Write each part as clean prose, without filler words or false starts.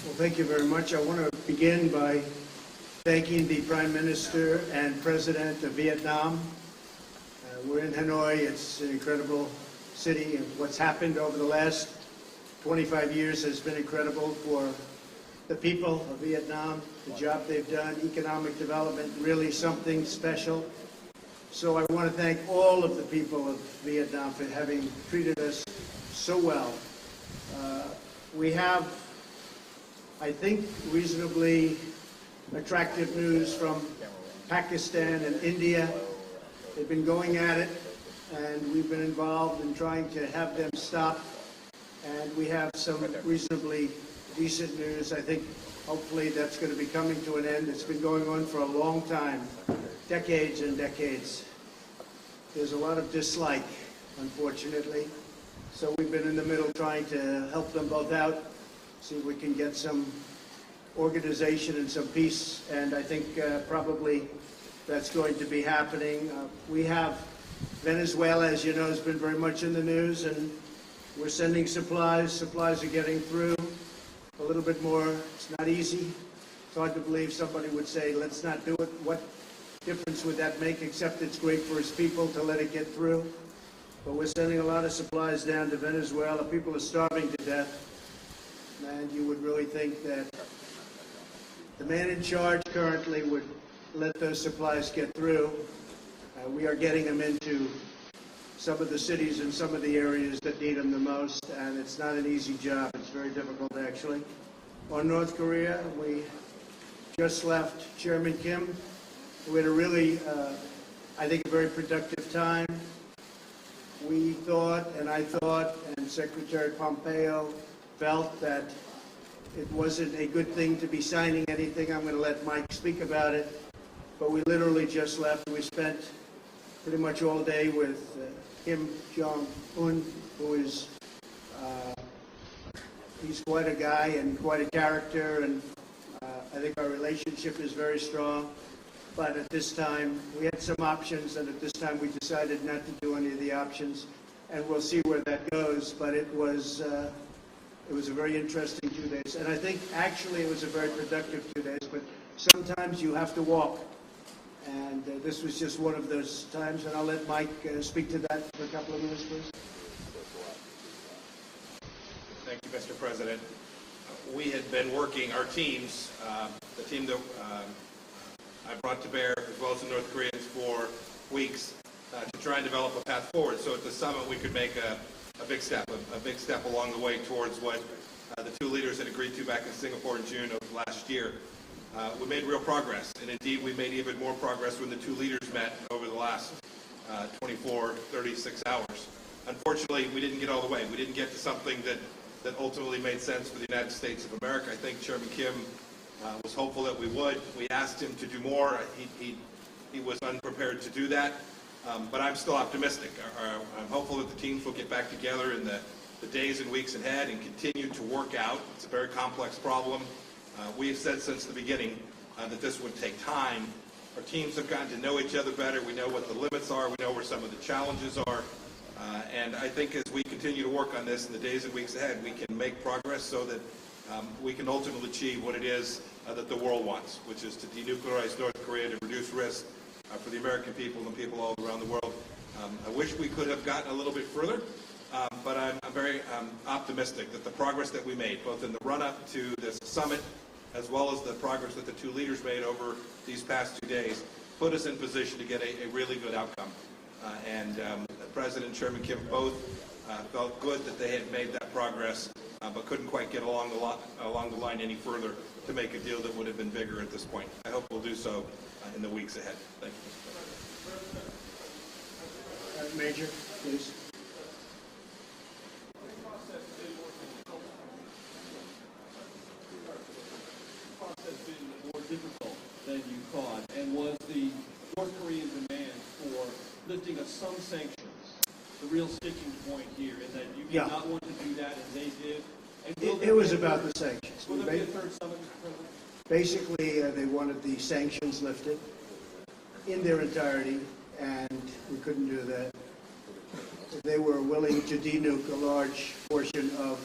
Well, thank you very much. I want to begin by thanking the Prime Minister and President of Vietnam. We're in Hanoi. It's an incredible city, and what's happened over the last 25 years has been incredible for the people of Vietnam, the job they've done, economic development, really something special. So I want to thank all of the people of Vietnam for having treated us so well. We have, I think, reasonably attractive news from Pakistan and India. They've been going at it, and we've been involved in trying to have them stop. And we have some reasonably decent news. I think hopefully that's going to be coming to an end. It's been going on for a long time, decades and decades. There's a lot of dislike, unfortunately. So we've been in the middle trying to help them both out, see if we can get some organization and some peace. And I think probably that's going to be happening. We have Venezuela, as you know, has been very much in the news, and we're sending supplies. Supplies are getting through a little bit more. It's not easy. It's hard to believe somebody would say, let's not do it. What difference would that make, except it's great for its people to let it get through? But we're sending a lot of supplies down to Venezuela. People are starving to death. And you would really think that the man in charge currently would let those supplies get through. We are getting them into some of the cities and some of the areas that need them the most, and it's not an easy job. It's very difficult, actually. On North Korea, we just left Chairman Kim. We had a really, I think, a very productive time. We thought, and I thought, and Secretary Pompeo felt that it wasn't a good thing to be signing anything. I'm going to let Mike speak about it. But we literally just left. We spent pretty much all day with Kim Jong-un, who is, he's quite a guy and quite a character, and I think our relationship is very strong. But at this time, we had some options, and at this time we decided not to do any of the options, and we'll see where that goes. But it was a very interesting 2 days, and I think actually it was a very productive 2 days, but sometimes you have to walk. And this was just one of those times, and I'll let Mike speak to that for a couple of minutes, please. Thank you, Mr. President. We had been working, our teams, the team that I brought to bear, as well as the North Koreans, for weeks to try and develop a path forward. So at the summit, we could make a big step along the way towards what the two leaders had agreed to back in Singapore in June of last year. We made real progress, and indeed we made even more progress when the two leaders met over the last 36 hours. Unfortunately, we didn't get all the way. We didn't get to something that ultimately made sense for the United States of America. I think Chairman Kim was hopeful that we would. We asked him to do more. He was unprepared to do that, but I'm still optimistic. I'm hopeful that the teams will get back together in the days and weeks ahead and continue to work out. It's a very complex problem. We have said since the beginning that this would take time. Our teams have gotten to know each other better. We know what the limits are. We know where some of the challenges are. And I think as we continue to work on this in the days and weeks ahead, we can make progress so that we can ultimately achieve what it is that the world wants, which is to denuclearize North Korea, to reduce risk for the American people and the people all around the world. I wish we could have gotten a little bit further, but I'm very optimistic that the progress that we made, both in the run-up to this summit, as well as the progress that the two leaders made over these past 2 days, put us in position to get a really good outcome. President and Chairman Kim both felt good that they had made that progress, but couldn't quite get along the line any further to make a deal that would have been bigger at this point. I hope we'll do so in the weeks ahead. Thank you. Major, please. More difficult than you thought, and was the North Korean demand for lifting of some sanctions the real sticking point here, in that you did not want to do that, and they did? And it was about the sanctions. Will there be a third summit, Mr. President? Basically, they wanted the sanctions lifted in their entirety, and we couldn't do that. They were willing to denuke a large portion of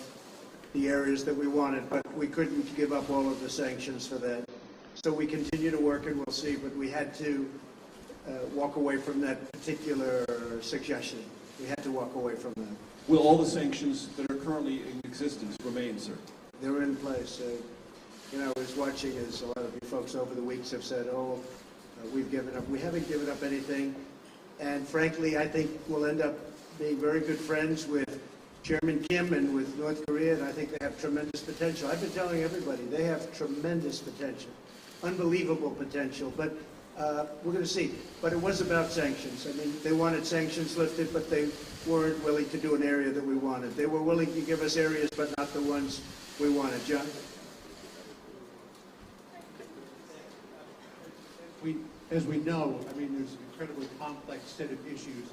the areas that we wanted, but we couldn't give up all of the sanctions for that. So we continue to work, and we'll see, but we had to walk away from that particular suggestion. We had to walk away from that. Will all the sanctions that are currently in existence remain, sir? They're in place. I was watching, as a lot of you folks over the weeks have said, we've given up. We haven't given up anything. And frankly, I think we'll end up being very good friends with Chairman Kim and with North Korea, and I think they have tremendous potential. I've been telling everybody, they have tremendous potential, unbelievable potential. But we're going to see. But it was about sanctions. I mean, they wanted sanctions lifted, but they weren't willing to do an area that we wanted. They were willing to give us areas, but not the ones we wanted. John? As we know, I mean, there's an incredibly complex set of issues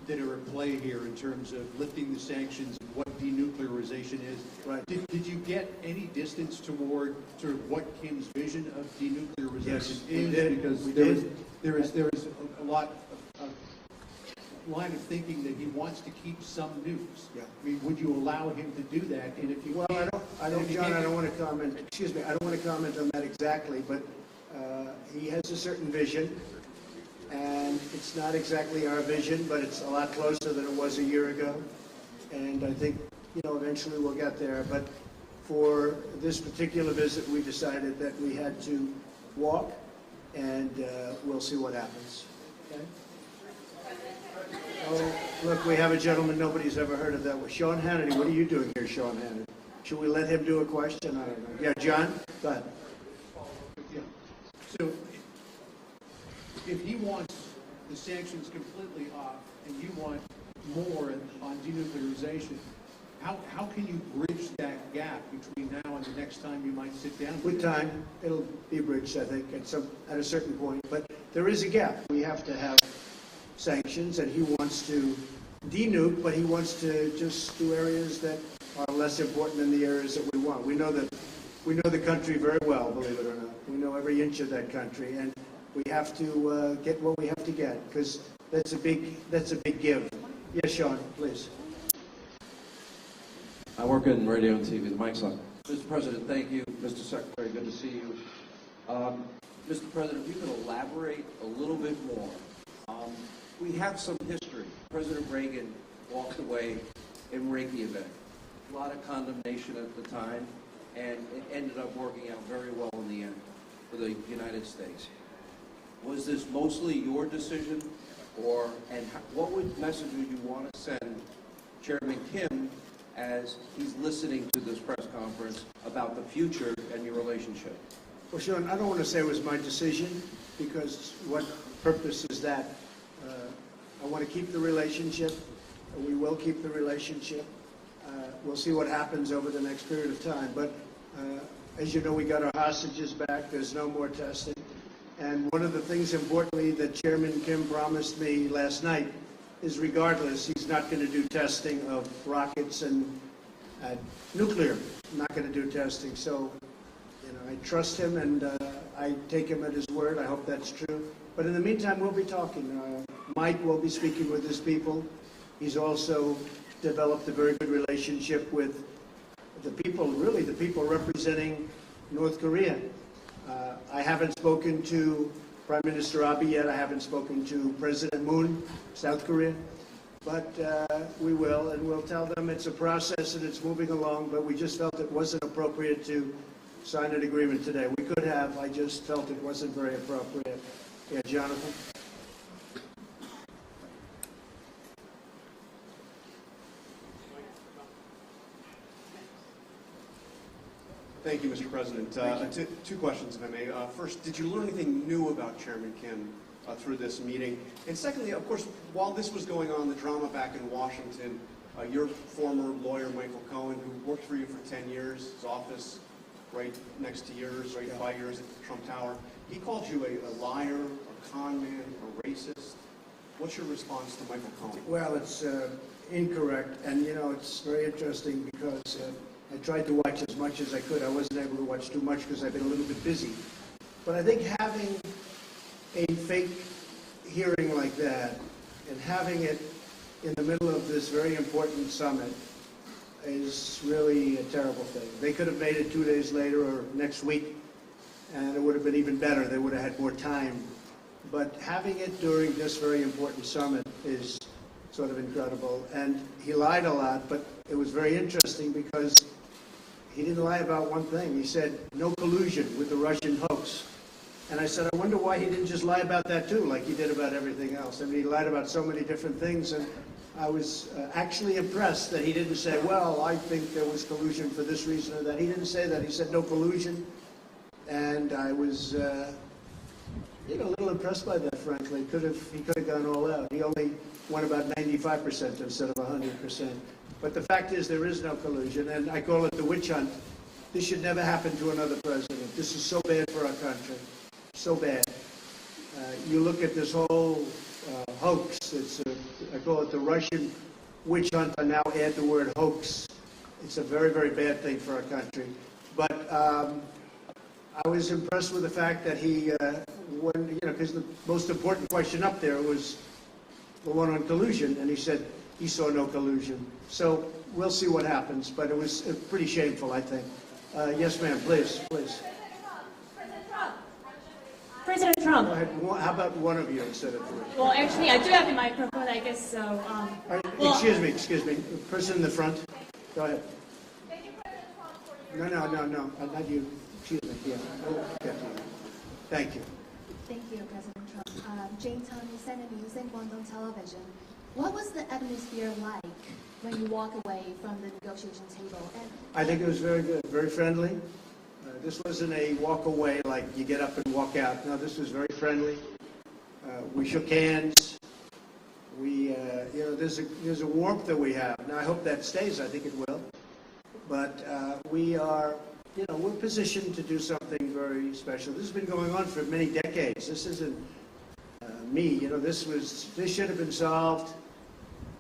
that are at play here in terms of lifting the sanctions and what denuclearization is. Right. Did you get any distance toward sort of what Kim's vision of denuclearization Yes, is? we did. Because We there is a lot of line of thinking that he wants to keep some nukes. Yeah. I mean, would you allow him to do that? And if you Well, can't, John, I don't want to comment, excuse me, I don't want to comment on that exactly, but he has a certain vision, and it's not exactly our vision, but it's a lot closer than it was a year ago. And I think, eventually we'll get there. But for this particular visit, we decided that we had to walk, and we'll see what happens. Okay? Oh, look, we have a gentleman nobody's ever heard of that. Sean Hannity. What are you doing here, Sean Hannity? Should we let him do a question? I don't know. Yeah, John? Go ahead. yeah. So if he wants the sanctions completely off and you want more on denuclearization, how can you bridge that gap between now and the next time you might sit down With time, it'll be bridged, I think, at a certain point. But there is a gap. We have to have sanctions, and he wants to denuke, but he wants to just do areas that are less important than the areas that we want. We know the country very well, believe it or not. We know every inch of that country, and we have to get what we have to get, because that's a big give. Yes, Sean, please. I work in radio and TV. The mic's on. Mr. President, thank you. Mr. Secretary, good to see you. Mr. President, if you could elaborate a little bit more. We have some history. President Reagan walked away in Reykjavik. A lot of condemnation at the time, and it ended up working out very well in the end for the United States. Was this mostly your decision, what message would you want to send Chairman Kim as he's listening to this press conference about the future and your relationship? Well, Sean, I don't want to say it was my decision, because what purpose is that? I want to keep the relationship. We will keep the relationship. We'll see what happens over the next period of time. But as you know, we got our hostages back. There's no more testing. And one of the things, importantly, that Chairman Kim promised me last night is, regardless, he's not going to do testing of rockets and nuclear. Not going to do testing. So, I trust him, and I take him at his word. I hope that's true. But in the meantime, we'll be talking. Mike will be speaking with his people. He's also developed a very good relationship with the people, really the people representing North Korea. I haven't spoken to Prime Minister Abe yet. I haven't spoken to President Moon, South Korea. But we will, and we'll tell them it's a process and it's moving along, but we just felt it wasn't appropriate to sign an agreement today. We could have, I just felt it wasn't very appropriate. Yeah, Jonathan? Thank you, Mr. President. Two questions, if I may. First, did you learn anything new about Chairman Kim through this meeting? And secondly, of course, while this was going on, the drama back in Washington, your former lawyer, Michael Cohen, who worked for you for 10 years, his office right next to yours, right by yours at the Trump Tower, he called you a liar, a con man, a racist. What's your response to Michael Cohen? Well, it's incorrect, and it's very interesting because I tried to watch as much as I could. I wasn't able to watch too much because I've been a little bit busy. But I think having a fake hearing like that and having it in the middle of this very important summit is really a terrible thing. They could have made it 2 days later or next week, and it would have been even better. They would have had more time. But having it during this very important summit is sort of incredible. And he lied a lot, but it was very interesting because he didn't lie about one thing. He said, no collusion with the Russian hoax. And I said, I wonder why he didn't just lie about that too, like he did about everything else. I mean, he lied about so many different things, and I was actually impressed that he didn't say, well, I think there was collusion for this reason or that. He didn't say that. He said no collusion. And I was a little impressed by that, frankly. He could have gone all out. He only won about 95% instead of 100%. But the fact is there is no collusion, and I call it the witch hunt. This should never happen to another president. This is so bad for our country. So bad. You look at this whole hoax. I call it the Russian witch hunt. I now add the word hoax. It's a very, very bad thing for our country. But I was impressed with the fact that he, because the most important question up there was the one on collusion, and he said he saw no collusion. So we'll see what happens, but it was pretty shameful, I think. Yes, ma'am, please. President Trump. Go ahead. How about one of you instead of three? Well, actually, I do have a microphone, I guess so. Excuse me. The person in the front. Go ahead. No. Not you. Excuse me. Yeah. We'll get to you. Thank you. Thank you, President Trump. Jane Tony, Senate News and Guangdong Television. What was the atmosphere like when you walk away from the negotiation table? I think it was very good, very friendly. This wasn't a walk away like you get up and walk out. No, this was very friendly. We shook hands. There's a warmth that we have. Now, I hope that stays. I think it will. But we are, we're positioned to do something very special. This has been going on for many decades. This isn't me. This should have been solved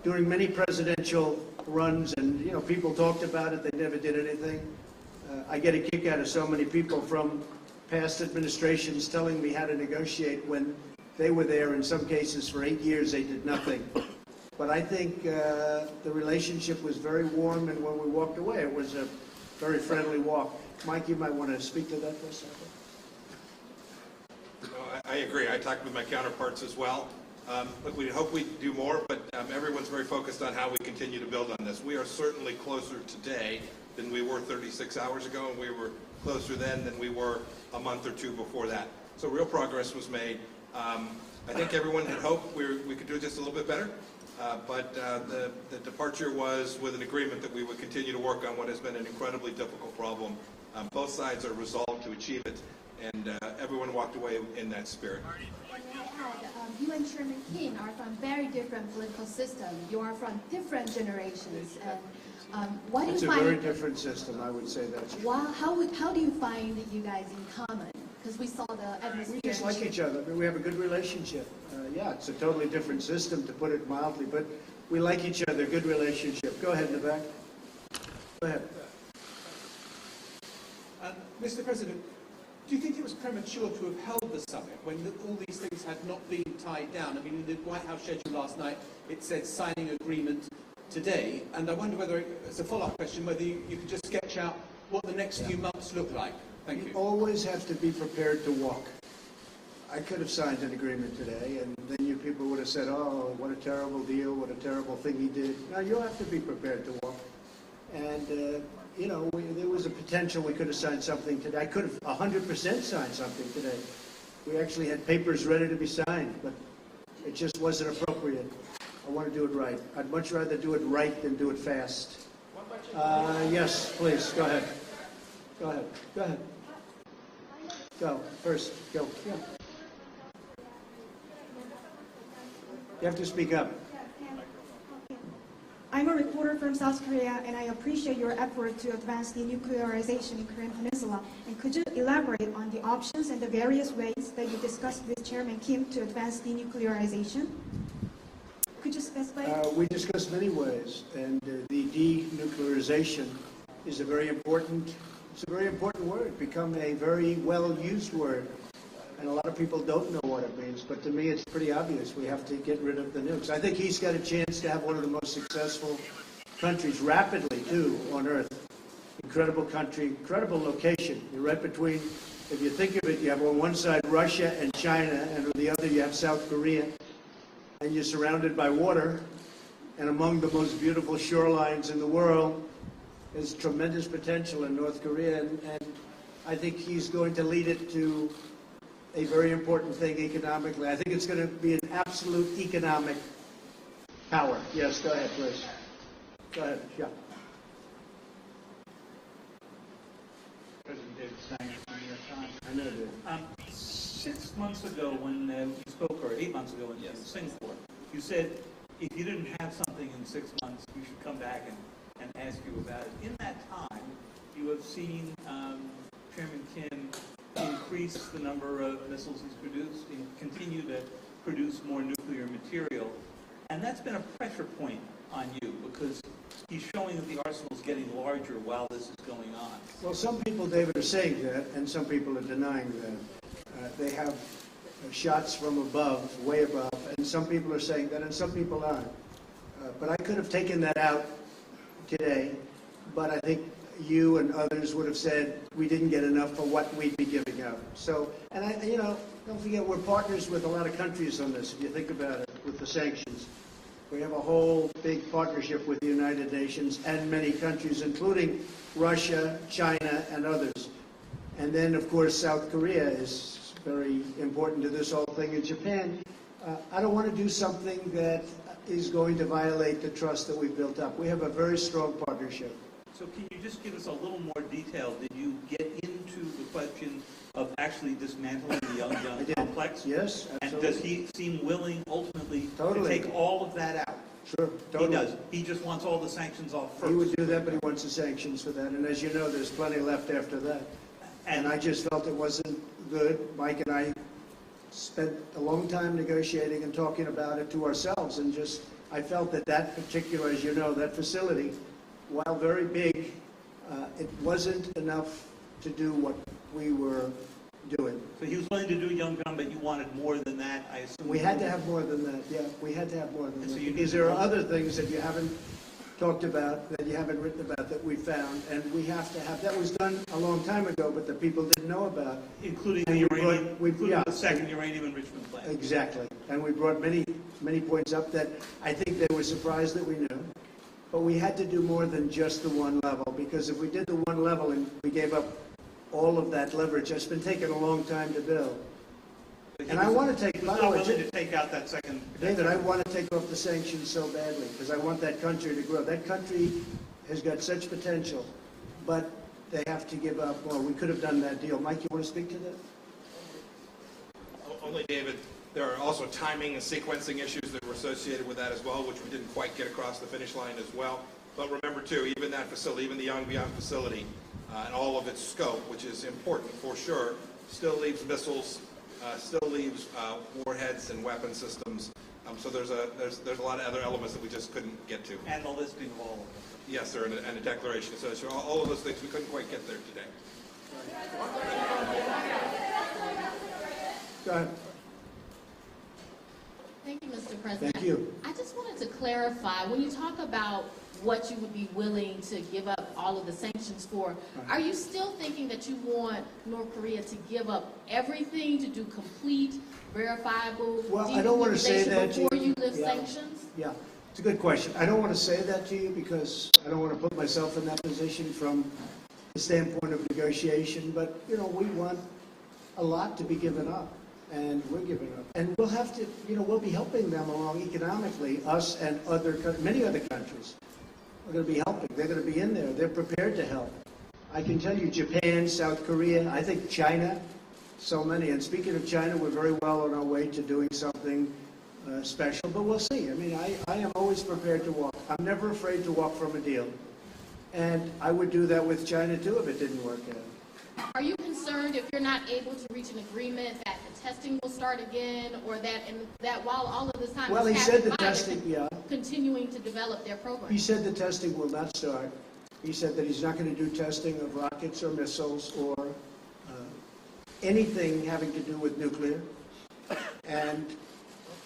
during many presidential runs, and people talked about it. They never did anything. I get a kick out of so many people from past administrations telling me how to negotiate when they were there. In some cases, for 8 years, they did nothing. But I think the relationship was very warm, and when we walked away, it was a very friendly walk. Mike, you might want to speak to that for a second. I agree. I talked with my counterparts as well. Look, we hope we do more, but everyone's very focused on how we continue to build on this. We are certainly closer today than we were 36 hours ago, and we were closer then than we were a month or two before that. So real progress was made. I think everyone had hoped we could do it just a little bit better, but the departure was with an agreement that we would continue to work on what has been an incredibly difficult problem. Both sides are resolved to achieve it, and everyone walked away in that spirit. You and Chairman Kim are from very different political systems. You are from different generations. And what do you find? It's a very different system, I would say that's true. How do you find you guys in common? Because we saw the atmosphere. We just like each other. We have a good relationship. Yeah, it's a totally different system, to put it mildly, but we like each other, good relationship. Go ahead in the back. Go ahead. Mr. President, do you think it was premature to have held the summit when all these things had not been tied down? I mean, in the White House schedule last night, it said signing agreement today, and I wonder whether, as a follow-up question, whether you could just sketch out what the next few months look like. Thank you. You always have to be prepared to walk. I could have signed an agreement today, and then you people would have said, oh, what a terrible deal, what a terrible thing he did. Now, you'll have to be prepared to walk. And, there was a potential we could have signed something today. I could have 100% signed something today. We actually had papers ready to be signed, but it just wasn't appropriate. I want to do it right. I'd much rather do it right than do it fast. Yes, please, go ahead. Go ahead. Go, first, go. Yeah. You have to speak up. I'm a reporter from South Korea, and I appreciate your effort to advance denuclearization in Korean Peninsula. And could you elaborate on the options and the various ways that you discussed with Chairman Kim to advance denuclearization? Could you specify? We discussed many ways, and the denuclearization is a very important word, become a very well-used word. And a lot of people don't know what it means, but to me it's pretty obvious. We have to get rid of the nukes. I think he's got a chance to have one of the most successful countries rapidly, too, on Earth. Incredible country, incredible location. You're right between, if you think of it, you have on one side Russia and China, and on the other you have South Korea. And you're surrounded by water, and among the most beautiful shorelines in the world. There's tremendous potential in North Korea, and I think he's going to lead it to a very important thing economically. I think it's going to be an absolute economic power. Yes, go ahead, please. Go ahead, yeah. President David Sanger from the New York Times. I know, dude. 6 months ago when you spoke, or 8 months ago when you were in Singapore, you said if you didn't have something in 6 months, you should come back and ask you about it. In that time, you have seen Chairman Kim increase the number of missiles he's produced and continue to produce more nuclear material. And that's been a pressure point on you because he's showing that the arsenal is getting larger while this is going on. Well, some people, David, are saying that, and some people are denying that. They have shots from above, way above, and some people are saying that, and some people aren't. But I could have taken that out today, but I think you and others would have said we didn't get enough for what we'd be giving out. So, and don't forget, we're partners with a lot of countries on this, if you think about it, with the sanctions. We have a whole big partnership with the United Nations and many countries, including Russia, China, and others. And then, of course, South Korea is very important to this whole thing, in Japan. I don't want to do something that is going to violate the trust that we've built up. We have a very strong partnership. So can you just give us a little more detail? Did you get into the question of actually dismantling the Yongbyon complex? Yes, absolutely. And does he seem willing ultimately to take all of that out? Sure, totally. He does. He just wants all the sanctions off first. He would do that, but he wants the sanctions for that. And as you know, there's plenty left after that. And I just felt it wasn't good. Mike and I spent a long time negotiating and talking about it to ourselves. And just, I felt that that particular, as you know, that facility, while very big, it wasn't enough to do what we were doing. So he was willing to do Yongbyon, but you wanted more than that, I assume? We had to have more than that, yeah. We had to have more than And so that. you Because need there more. are other things that you haven't talked about, that you haven't written about, that we found. And we have to have, that was done a long time ago, but the people didn't know about. Including And the we uranium, brought- including the second uranium enrichment plant. Exactly. And we brought many, many points up that I think they were surprised that we knew. But we had to do more than just the one level, because if we did the one level and we gave up all of that leverage, it's been taking a long time to build. And I want to take, He by was the not way, willing to take out that second. David, I want to take off the sanctions so badly, because I want that country to grow. That country has got such potential, but they have to give up more. We could have done that deal. Mike, you want to speak to that? Only, David, there are also timing and sequencing issues that were associated with that as well, which we didn't quite get across the finish line as well. But remember, too, even that facility, even the Yongbyon facility, and all of its scope, which is important for sure, still leaves missiles, still leaves warheads and weapon systems. So there's a lot of other elements that we just couldn't get to. And the listing of all of them. Yes, sir, and a declaration. So all of those things, we couldn't quite get there today. Go ahead. Thank you, Mr. President. Thank you. I just wanted to clarify, when you talk about what you would be willing to give up all of the sanctions for, are you still thinking that you want North Korea to give up everything to do complete, verifiable Well, I don't want to say denuclearization that to before you. you lift Yeah. sanctions? Yeah, it's a good question. I don't want to say that to you because I don't want to put myself in that position from the standpoint of negotiation, but, you know, we want a lot to be given up, and we're giving up. And we'll have to, you know, we'll be helping them along economically, us and many other countries are going to be helping. They're going to be in there. They're prepared to help. I can tell you Japan, South Korea, I think China, so many. And speaking of China, we're very well on our way to doing something special, but we'll see. I mean, I am always prepared to walk. I'm never afraid to walk from a deal. And I would do that with China, too, if it didn't work out. Are you concerned if you're not able to reach an agreement that the testing will start again, or that while all of this time Well, is he said the happening, testing, yeah. continuing to develop their program? He said the testing will not start. He said that he's not going to do testing of rockets or missiles or anything having to do with nuclear. And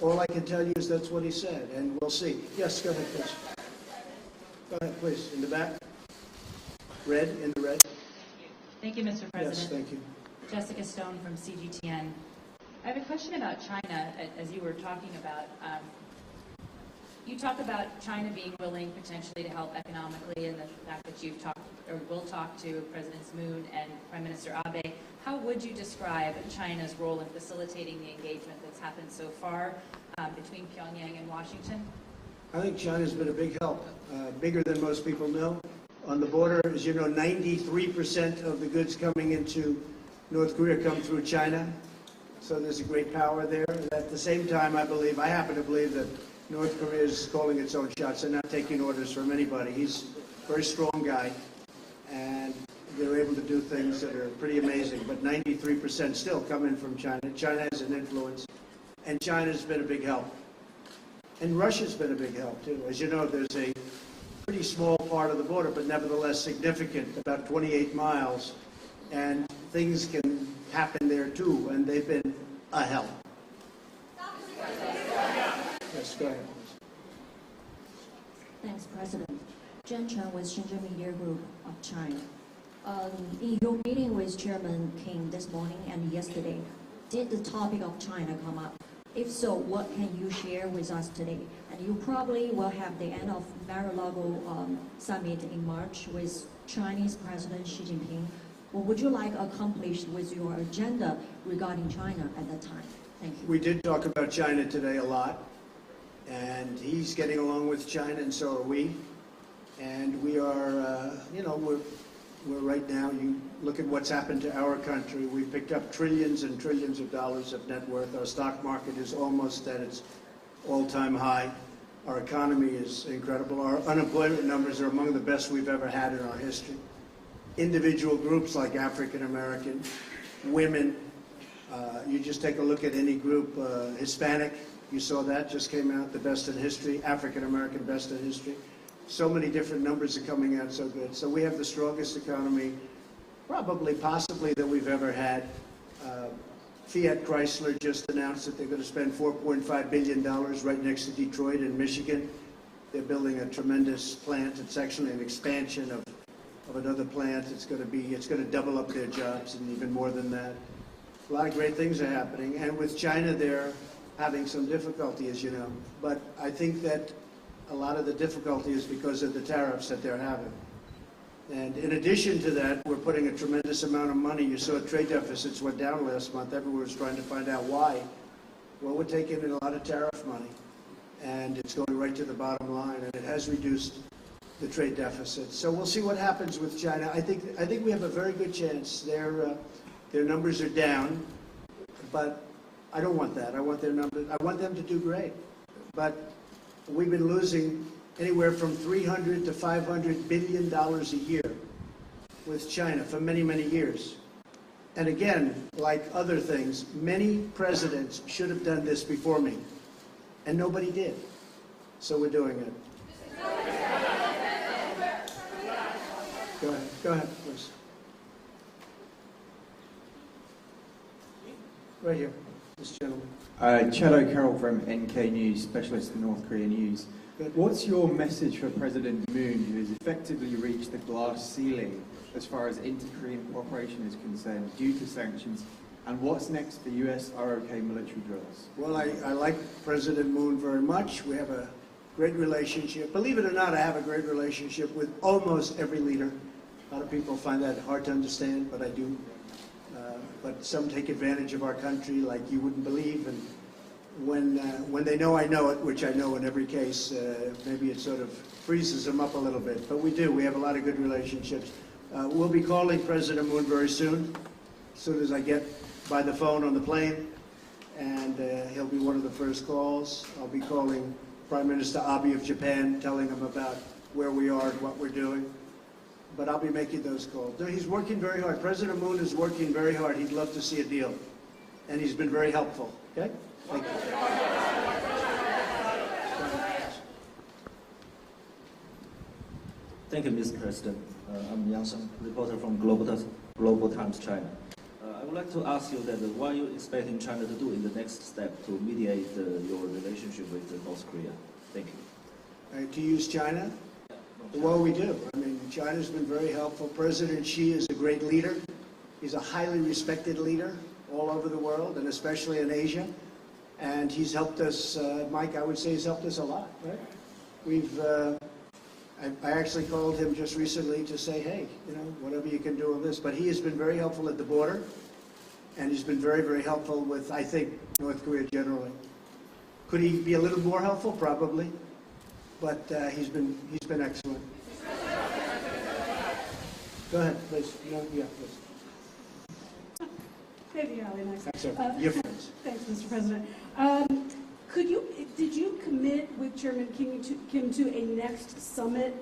all I can tell you is that's what he said, and we'll see. Yes, go ahead, please. Go ahead, please, in the back. Red, in the red. Thank you, Mr. President. Yes, thank you. Jessica Stone from CGTN. I have a question about China, as you were talking about. You talk about China being willing potentially to help economically, and the fact that you've talked or will talk to Presidents Moon and Prime Minister Abe. How would you describe China's role in facilitating the engagement that's happened so far between Pyongyang and Washington? I think China's been a big help, bigger than most people know. On the border, as you know, 93% of the goods coming into North Korea come through China. So there's a great power there. At the same time, I happen to believe that North Korea is calling its own shots and not taking orders from anybody. He's a very strong guy, and they're able to do things that are pretty amazing. But 93% still come in from China. China has an influence, and China's been a big help. And Russia's been a big help, too. As you know, there's a pretty small part of the border, but nevertheless significant, about 28 miles. And things can happen there, too, and they've been a help. Yes, go ahead. Thanks, President. Jen Chen with Shenzhen Media Group of China. In your meeting with Chairman Kim this morning and yesterday, did the topic of China come up? If so, what can you share with us today? And you probably will have the end of Mar-a-Lago summit in March with Chinese President Xi Jinping. What would you like accomplished with your agenda regarding China at that time? Thank you. We did talk about China today a lot, and he's getting along with China, and so are we. And we are, we're right now, you look at what's happened to our country. We picked up trillions and trillions of dollars of net worth. Our stock market is almost at its all-time high. Our economy is incredible. Our unemployment numbers are among the best we've ever had in our history. Individual groups like African American, women, you just take a look at any group, Hispanic, you saw that, just came out, the best in history, African American, best in history. So many different numbers are coming out so good. So we have the strongest economy, possibly that we've ever had. Fiat Chrysler just announced that they're going to spend $4.5 billion right next to Detroit in Michigan. They're building a tremendous plant. It's actually an expansion of another plant. It's going to double up their jobs and even more than that. A lot of great things are happening. And with China, they're having some difficulty, as you know. But I think that a lot of the difficulty is because of the tariffs that they're having. And in addition to that, we're putting a tremendous amount of money. You saw trade deficits went down last month. Everyone was trying to find out why. Well, we're taking in a lot of tariff money, and it's going right to the bottom line, and it has reduced the trade deficit. So we'll see what happens with China. I think we have a very good chance. Their numbers are down, but I don't want that. I want their numbers. I want them to do great. But we've been losing anywhere from $300 to $500 billion a year with China for many, many years. And again, like other things, many presidents should have done this before me, and nobody did. So we're doing it. Go ahead, please. Right here, this gentleman. Chelo Carroll from NK News, specialist in North Korea news. Good. What's your message for President Moon, who has effectively reached the glass ceiling as far as inter-Korean cooperation is concerned due to sanctions? And what's next for US ROK military drills? Well, I like President Moon very much. We have a great relationship. Believe it or not, I have a great relationship with almost every leader. A lot of people find that hard to understand, but I do. But some take advantage of our country like you wouldn't believe. And when they know I know it, which I know in every case, maybe it sort of freezes them up a little bit. But we do. We have a lot of good relationships. We'll be calling President Moon very soon as I get by the phone on the plane. And he'll be one of the first calls. I'll be calling Prime Minister Abe of Japan, telling him about where we are and what we're doing. But I'll be making those calls. No, he's working very hard. President Moon is working very hard. He'd love to see a deal. And he's been very helpful. Okay? Thank you. Thank you, Mr. President. I'm Yang Sheng, reporter from Global Times China. I would like to ask you that what are you expecting China to do in the next step to mediate your relationship with North Korea? Thank you. To use China? Well, we do. I mean, China's been very helpful. President Xi is a great leader. He's a highly respected leader all over the world, and especially in Asia. And he's helped us, Mike, I would say he's helped us a lot, right? I actually called him just recently to say, hey, you know, whatever you can do on this. But he has been very helpful at the border, and he's been very, very helpful with, I think, North Korea generally. Could he be a little more helpful? Probably. But he's been excellent. Go ahead, please. No, yeah, please. Maybe Ali next. That's okay. Your friends. Thanks, Mr. President. Did you commit with Chairman Kim to a next summit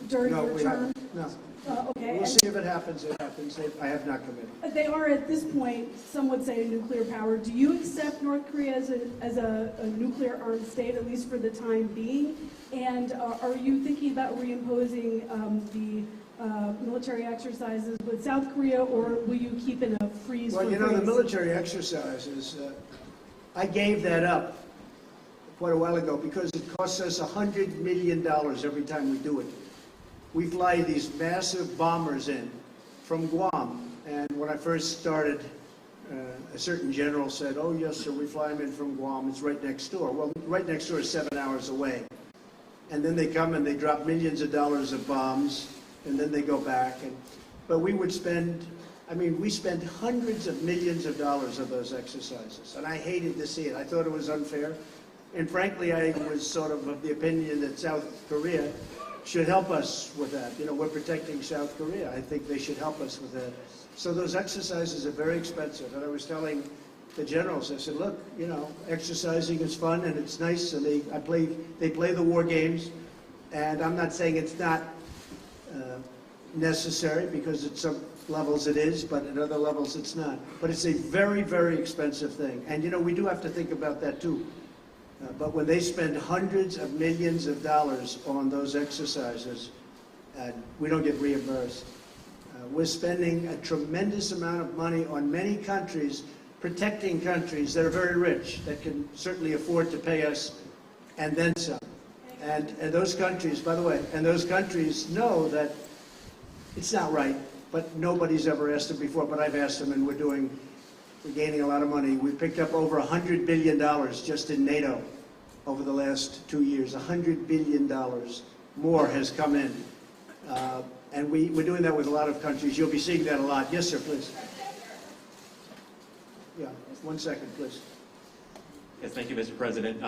during your term? No. Okay. We'll see if it happens. It happens. I have not committed. They are at this point, some would say, a nuclear power. Do you accept North Korea as a nuclear armed state, at least for the time being? And are you thinking about reimposing the military exercises with South Korea, or will you keep in a freeze? Well, you know, the military exercises, I gave that up quite a while ago because it costs us $100 million every time we do it. We fly these massive bombers in from Guam, and when I first started, a certain general said, oh yes sir, we fly them in from Guam, it's right next door. Well, right next door is 7 hours away. And then they come and they drop millions of dollars of bombs, and then they go back. But we would spend, we spent hundreds of millions of dollars of those exercises, and I hated to see it. I thought it was unfair. And frankly, I was sort of the opinion that South Korea should help us with that. You know, we're protecting South Korea. I think they should help us with that. So those exercises are very expensive. And I was telling the generals, I said, look, you know, exercising is fun and it's nice, and they play the war games. And I'm not saying it's not necessary, because at some levels it is, but at other levels it's not. But it's a very, very expensive thing. And, you know, we do have to think about that too. But when they spend hundreds of millions of dollars on those exercises, we don't get reimbursed. We're spending a tremendous amount of money on many countries, protecting countries that are very rich, that can certainly afford to pay us, and then some. And those countries, by the way, and those countries know that it's not right, but nobody's ever asked them before, but I've asked them, and we're gaining a lot of money. We picked up over $100 billion just in NATO over the last 2 years. $100 billion more has come in. And we're doing that with a lot of countries. You'll be seeing that a lot. Yes, sir, please. Yeah, 1 second, please. Yes, thank you, Mr. President.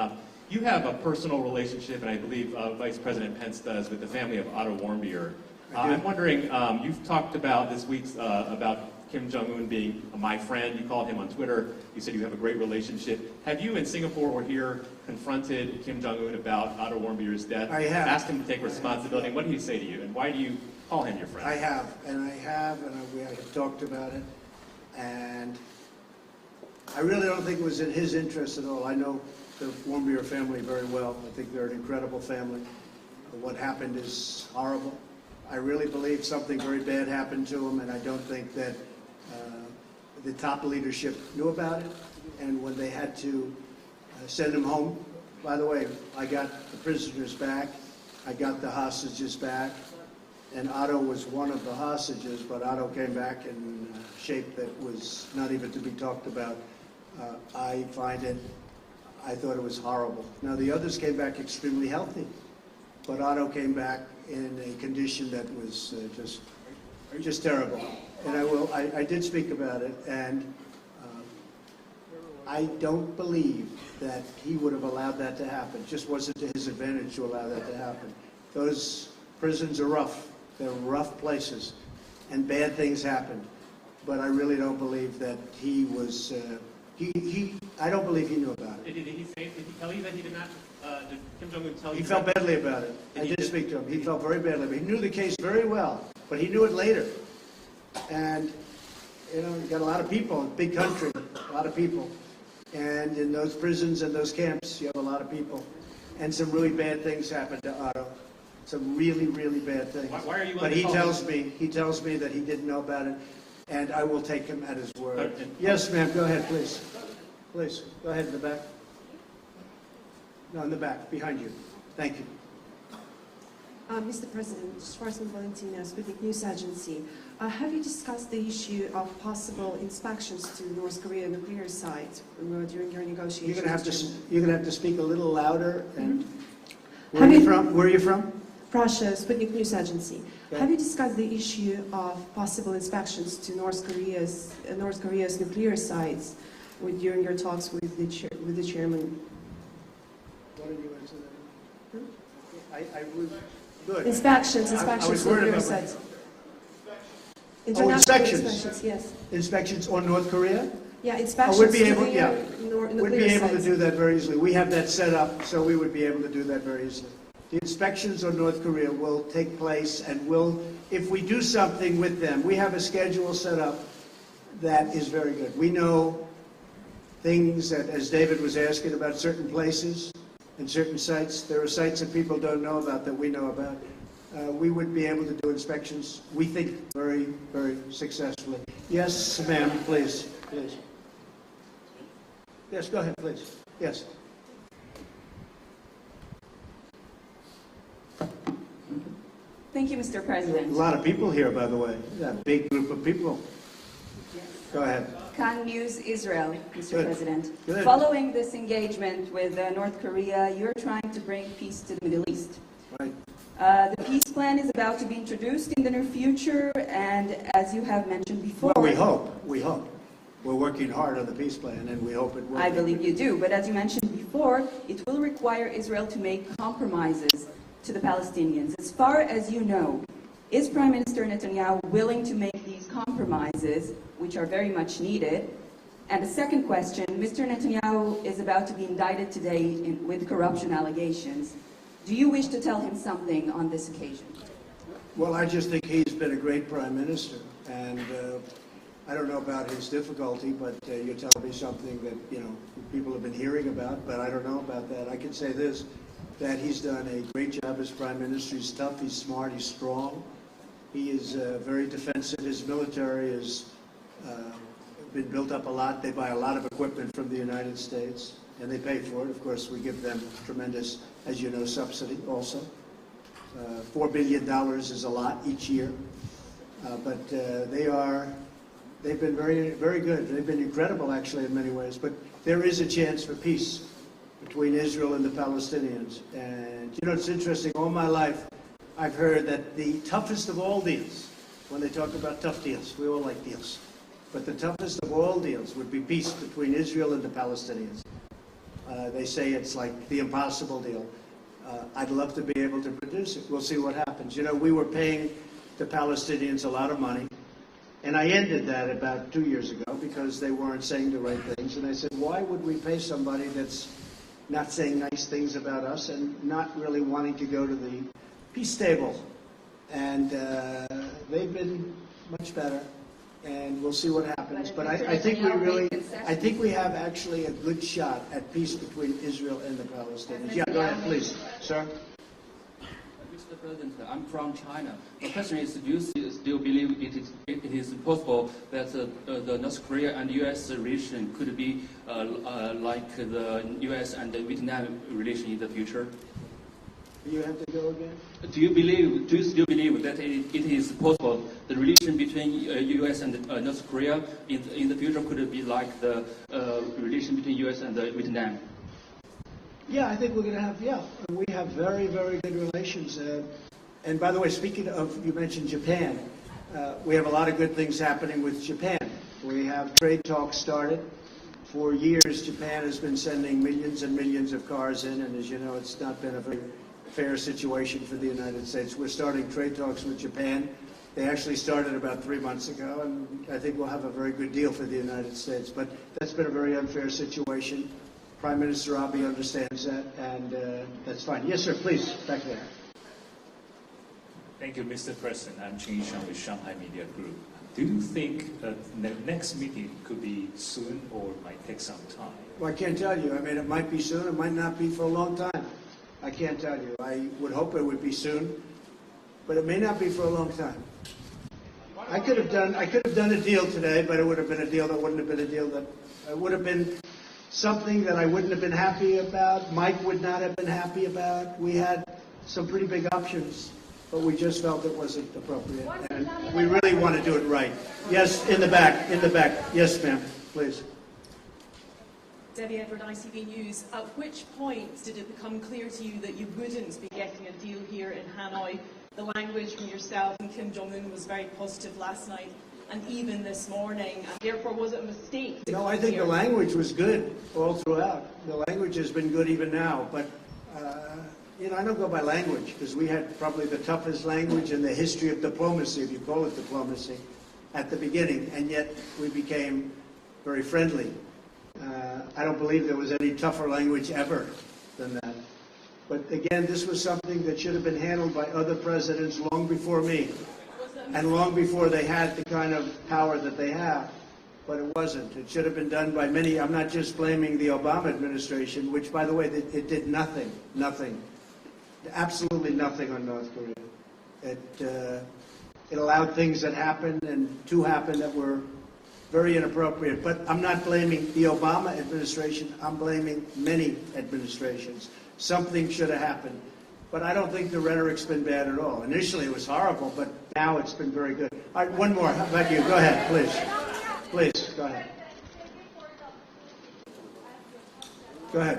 You have a personal relationship, and I believe Vice President Pence does, with the family of Otto Warmbier. I'm wondering, you've talked about this week about Kim Jong-un being my friend. You called him on Twitter. You said you have a great relationship. Have you in Singapore or here confronted Kim Jong-un about Otto Warmbier's death? I have. Asked him to take responsibility. And what did he say to you? And why do you call him your friend? I have, and we have talked about it. And I really don't think it was in his interest at all. I know the Warmbier family very well. I think they're an incredible family. What happened is horrible. I really believe something very bad happened to him, and I don't think that the top leadership knew about it. And when they had to send him home, by the way, I got the prisoners back, I got the hostages back, and Otto was one of the hostages, but Otto came back in shape that was not even to be talked about. I thought it was horrible. Now, the others came back extremely healthy, but Otto came back in a condition that was just terrible. And I did speak about it, and I don't believe that he would have allowed that to happen. It just wasn't to his advantage to allow that to happen. Those prisons are rough. They're rough places, and bad things happened. But I really don't believe that he was, I don't believe he knew about it. Did he tell you that he did not, did Kim Jong-un tell you? He felt badly about it. I did speak to him. He felt very badly about it. He knew the case very well, but he knew it later. And, you know, you got a lot of people, big country, a lot of people. And in those prisons and those camps, you have a lot of people. And some really bad things happened to Otto. Some really, really bad things. Why are you but he tells me that he didn't know about it, and I will take him at his word. Yes, ma'am, go ahead, please. Please, go ahead in the back. No, in the back, behind you. Thank you. Mr. President, Schwarzman Valentina, Sputnik News Agency. Have you discussed the issue of possible inspections to North Korea nuclear sites during your negotiations? You're going to have to speak a little louder. And where are you from? Where are you from? Russia, Sputnik News Agency. Okay. Have you discussed the issue of possible inspections to North Korea's nuclear sites during your talks with the chairman? Why don't you answer that? I would. Good. Inspections I was to worried nuclear about sites. Oh, inspections. Inspections, yes. Inspections on North Korea? Yeah, inspections would be to able, the yeah. nuclear We'd be able sites. to do that very easily. We have that set up, so we would be able to do that very easily. The inspections on North Korea will take place, and if we do something with them, we have a schedule set up that is very good. We know things that, as David was asking about certain places and certain sites, there are sites that people don't know about that we know about. We would be able to do inspections, we think, very, very successfully. Yes, ma'am, please. Please. Yes, go ahead, please. Yes. Thank you, Mr. President. A lot of people here, by the way. A big group of people. Yes. Go ahead. Khan News Israel, Mr. Good. President. Good. Following this engagement with North Korea, you're trying to bring peace to the Middle East. Right. The peace plan is about to be introduced in the near future, and as you have mentioned before... Well, we hope. We hope. We're working hard on the peace plan, and we hope it will. I believe you do, but as you mentioned before, it will require Israel to make compromises to the Palestinians. As far as you know, is Prime Minister Netanyahu willing to make these compromises, which are very much needed? And the second question, Mr. Netanyahu is about to be indicted today with corruption allegations. Do you wish to tell him something on this occasion? Well, I just think he's been a great prime minister, and I don't know about his difficulty, but you're telling me something that, people have been hearing about, but I don't know about that. I can say this, that he's done a great job as prime minister. He's tough, he's smart, he's strong. He is very defensive. His military has been built up a lot. They buy a lot of equipment from the United States, and they pay for it. Of course, we give them tremendous, as you know, subsidy also. $4 billion is a lot each year. But they've been very, very good. They've been incredible, actually, in many ways. But there is a chance for peace between Israel and the Palestinians. And, it's interesting. All my life, I've heard that the toughest of all deals, when they talk about tough deals, we all like deals, but the toughest of all deals would be peace between Israel and the Palestinians. They say it's like the impossible deal. I'd love to be able to produce it. We'll see what happens. We were paying the Palestinians a lot of money, and I ended that about 2 years ago because they weren't saying the right things. And I said, why would we pay somebody that's not saying nice things about us and not really wanting to go to the peace table? And they've been much better, and we'll see what happens. But I think we have actually a good shot at peace between Israel and the Palestinians. Yeah, go ahead, please, sir. Mr. President, I'm from China. The question is, do you still believe it is possible that the North Korea and U.S. relation could be like the U.S. and the Vietnam relation in the future? You have to go again? Do you still believe that it is possible the relation between U.S. and North Korea in the future could be like the relation between U.S. and Vietnam? Yeah, I think we're going to have, we have very, very good relations. And by the way, speaking of, you mentioned Japan, we have a lot of good things happening with Japan. We have trade talks started. For years, Japan has been sending millions and millions of cars in, and as you know, it's not been a very fair situation for the United States. We're starting trade talks with Japan. They actually started about 3 months ago, and I think we'll have a very good deal for the United States. But that's been a very unfair situation. Prime Minister Abe understands that, and that's fine. Yes, sir, please, back there. Thank you, Mr. President. I'm Ching Yishan with Shanghai Media Group. Do you think the next meeting could be soon or might take some time? Well, I can't tell you. I mean, it might be soon. It might not be for a long time. I can't tell you. I would hope it would be soon, but it may not be for a long time. I could have done a deal today, but it would have been a deal that wouldn't have been a deal that would have been something that I wouldn't have been happy about. Mike would not have been happy about. We had some pretty big options but we just felt it wasn't appropriate, and we really want to do it right. Yes, in the back, in the back. Yes, ma'am, please. Debbie Edward, ITV News. At which point did it become clear to you that you wouldn't be getting a deal here in Hanoi? The language from yourself and Kim Jong-un was very positive last night and even this morning, and therefore was it a mistake to No, come I think here? the language was good all throughout. The language has been good even now, but I don't go by language, because we had probably the toughest language in the history of diplomacy, if you call it diplomacy, at the beginning, and yet we became very friendly. I don't believe there was any tougher language ever than that. But again, this was something that should have been handled by other presidents long before me, and long before they had the kind of power that they have. But it wasn't. It should have been done by many. I'm not just blaming the Obama administration, which, by the way, it did nothing, absolutely nothing on North Korea. It allowed things that happened and to happen that were very inappropriate. But I'm not blaming the Obama administration. I'm blaming many administrations. Something should have happened. But I don't think the rhetoric's been bad at all. Initially it was horrible, but now it's been very good. All right, one more. How about you? Go ahead, please. Please, go ahead. Go ahead.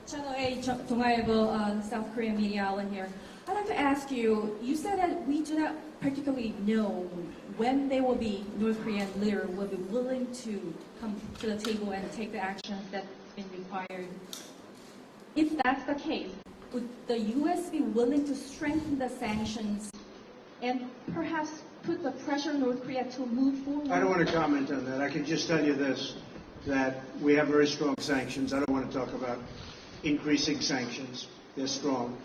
Channel 8, 종아일보, South Korean media outlet here. I'd like to ask you, you said that we do not particularly know when North Korean leader will be willing to come to the table and take the actions that's been required. If that's the case, would the U.S. be willing to strengthen the sanctions and perhaps put the pressure on North Korea to move forward? I don't want to comment on that. I can just tell you this, that we have very strong sanctions. I don't want to talk about increasing sanctions. They're strong.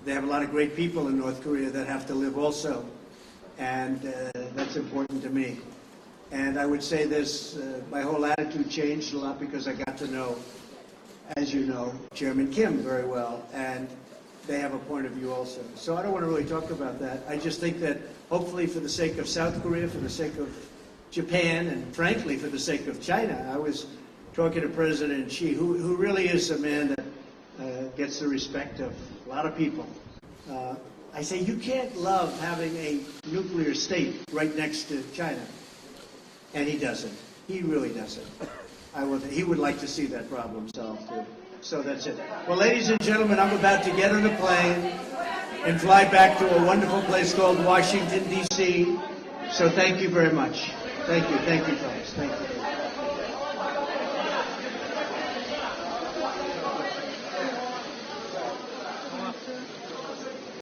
They have a lot of great people in North Korea that have to live also, and that's important to me. And I would say this, my whole attitude changed a lot because I got to know, as you know, Chairman Kim very well, and they have a point of view also. So I don't want to really talk about that. I just think that hopefully for the sake of South Korea, for the sake of Japan, and frankly for the sake of China, I was talking to President Xi, who really is a man that gets the respect of a lot of people. I say, you can't love having a nuclear state right next to China. And he doesn't. He really doesn't. He would like to see that problem solved too. So that's it. Well, ladies and gentlemen, I'm about to get on a plane and fly back to a wonderful place called Washington, D.C. So thank you very much. Thank you, folks. Thank you.